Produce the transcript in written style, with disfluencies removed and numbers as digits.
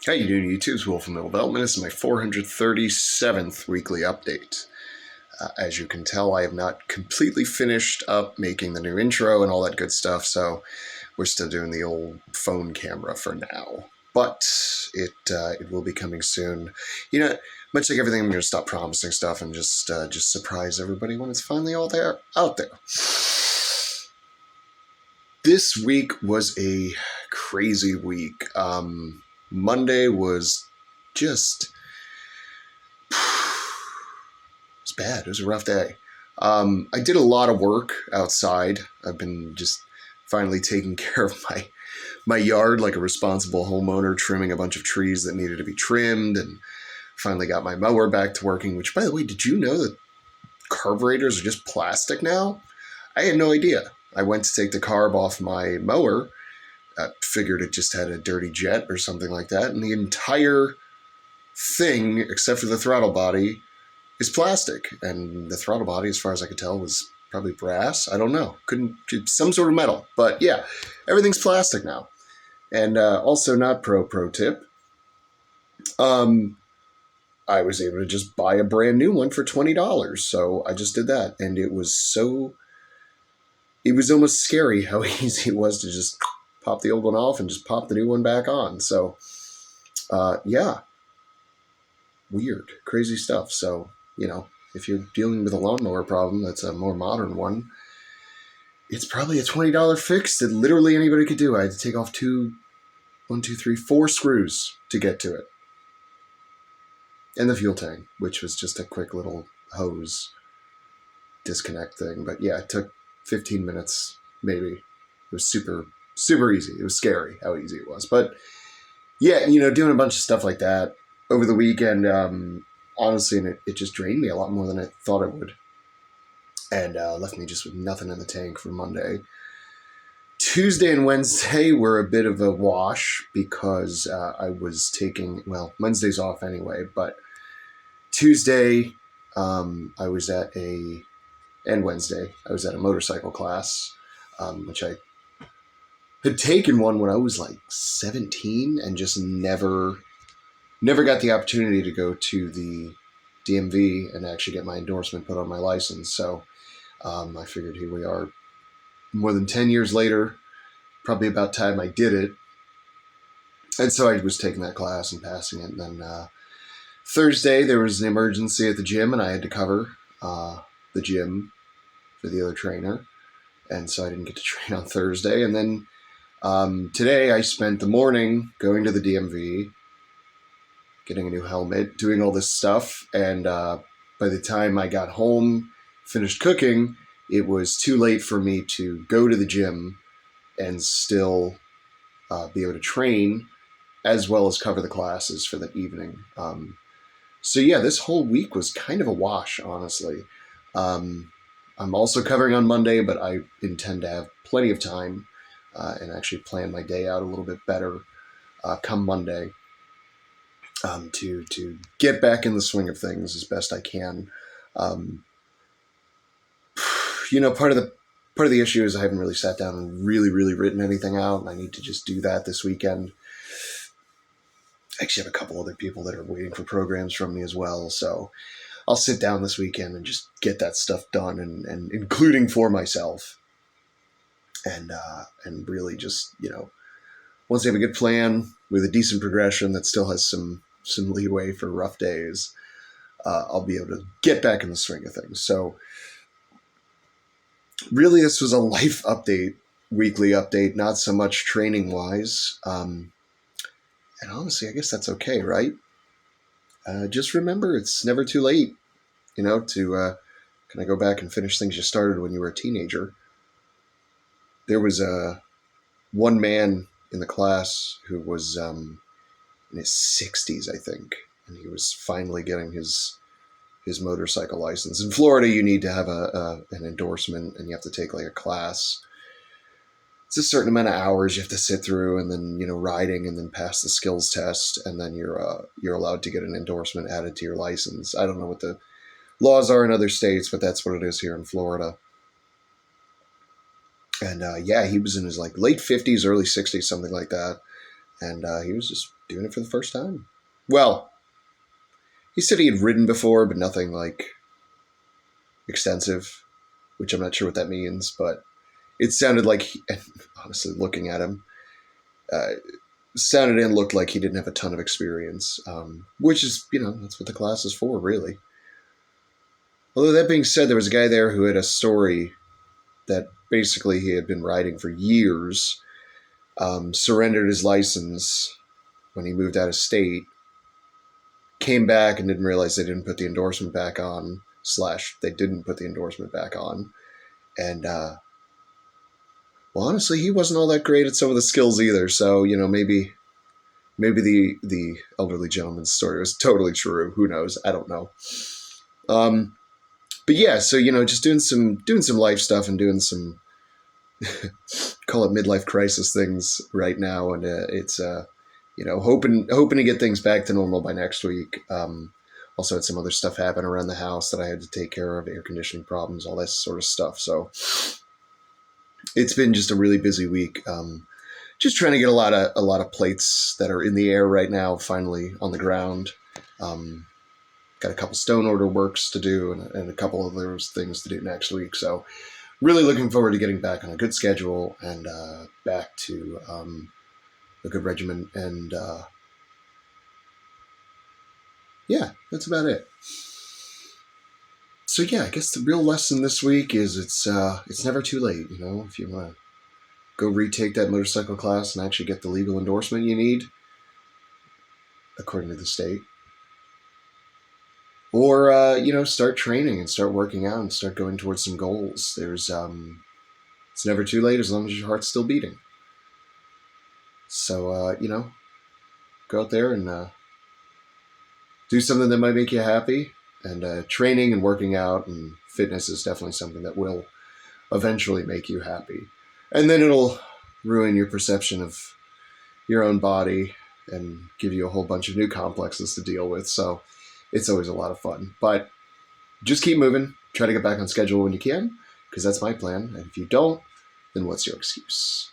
How you doing, YouTube's Wolf from Middle Development. This is my 437th weekly update. As you can tell, I have not completely finished up making the new intro and all that good stuff, so we're still doing the old phone camera for now. But it will be coming soon. You know, much like everything, I'm going to stop promising stuff and just surprise everybody when it's finally all there out there. This week was a crazy week. Monday was just it's bad. It was a rough day. I did a lot of work outside. I've been just finally taking care of my yard like a responsible homeowner, trimming a bunch of trees that needed to be trimmed, and finally got my mower back to working. Which, by the way, did you know that carburetors are just plastic now? I had no idea. I went to take the carb off my mower. I figured it just had a dirty jet or something like that, and the entire thing, except for the throttle body, is plastic. And the throttle body, as far as I could tell, was probably brass. I don't know. Some sort of metal. But yeah, everything's plastic now. And also, not pro tip, I was able to just buy a brand new one for $20. So I just did that. And it was almost scary how easy it was to just pop the old one off and just pop the new one back on. So, yeah, weird, crazy stuff. So, if you're dealing with a lawnmower problem that's a more modern one, it's probably a $20 fix that literally anybody could do. I had to take off 4 screws to get to it. And the fuel tank, which was just a quick little hose disconnect thing. But yeah, it took 15 minutes, maybe. It was super, super easy. It was scary how easy it was. But yeah, doing a bunch of stuff like that over the weekend, honestly, and it just drained me a lot more than I thought it would. And left me just with nothing in the tank for Monday. Tuesday and Wednesday were a bit of a wash because I was taking, Wednesday's off anyway, but Tuesday and Wednesday, I was at a motorcycle class, which I had taken one when I was like 17 and just never got the opportunity to go to the DMV and actually get my endorsement put on my license. So I figured here we are more than 10 years later, probably about time I did it. And so I was taking that class and passing it. And then Thursday, there was an emergency at the gym and I had to cover the gym for the other trainer. And so I didn't get to train on Thursday. And then today I spent the morning going to the DMV, getting a new helmet, doing all this stuff. And by the time I got home, finished cooking, it was too late for me to go to the gym and still be able to train as well as cover the classes for the evening. So yeah, this whole week was kind of a wash, honestly. I'm also covering on Monday, but I intend to have plenty of time and actually plan my day out a little bit better come Monday to get back in the swing of things as best I can. Part of the issue is I haven't really sat down and really, really written anything out, and I need to just do that this weekend. I actually have a couple other people that are waiting for programs from me as well, so I'll sit down this weekend and just get that stuff done, and including for myself, and really just, once I have a good plan with a decent progression that still has some leeway for rough days, I'll be able to get back in the swing of things. So really, this was a life update, weekly update, not so much training-wise. And honestly, I guess that's okay, right? Just remember, it's never too late, to kind of go back and finish things you started when you were a teenager. There was one man in the class who was in his 60s, I think, and he was finally getting his motorcycle license. In Florida, you need to have an endorsement, and you have to take like a class. It's a certain amount of hours you have to sit through, and then riding, and then pass the skills test, and then you're allowed to get an endorsement added to your license. I don't know what the laws are in other states, but that's what it is here in Florida. And yeah, he was in his like late 50s, early 60s, something like that. and he was just doing it for the first time. Well, he said he had ridden before, but nothing like extensive, which I'm not sure what that means, but it sounded like, honestly, looking at him, uh, sounded and looked like he didn't have a ton of experience, which is, that's what the class is for, really. Although that being said, there was a guy there who had a story that basically he had been riding for years, surrendered his license when he moved out of state, came back and didn't realize they didn't put the endorsement back on, / they didn't put the endorsement back on. And, well, honestly, he wasn't all that great at some of the skills either. So, maybe the elderly gentleman's story was totally true. Who knows? I don't know. But yeah, so, just doing some life stuff and doing some, call it midlife crisis things right now. And it's, hoping to get things back to normal by next week. Also had some other stuff happen around the house that I had to take care of, air conditioning problems, all that sort of stuff. So it's been just a really busy week. Just trying to get a lot of plates that are in the air right now finally on the ground. Got a couple stone order works to do and a couple of those things to do next week. So really looking forward to getting back on a good schedule and back to a good regimen. And yeah, that's about it. So yeah, I guess the real lesson this week is it's never too late. If you want to go retake that motorcycle class and actually get the legal endorsement you need, according to the state. Or, start training and start working out and start going towards some goals. There's, it's never too late as long as your heart's still beating. So, go out there and do something that might make you happy. And training and working out and fitness is definitely something that will eventually make you happy. And then it'll ruin your perception of your own body and give you a whole bunch of new complexes to deal with. So it's always a lot of fun. But just keep moving. Try to get back on schedule when you can, because that's my plan. And if you don't, then what's your excuse?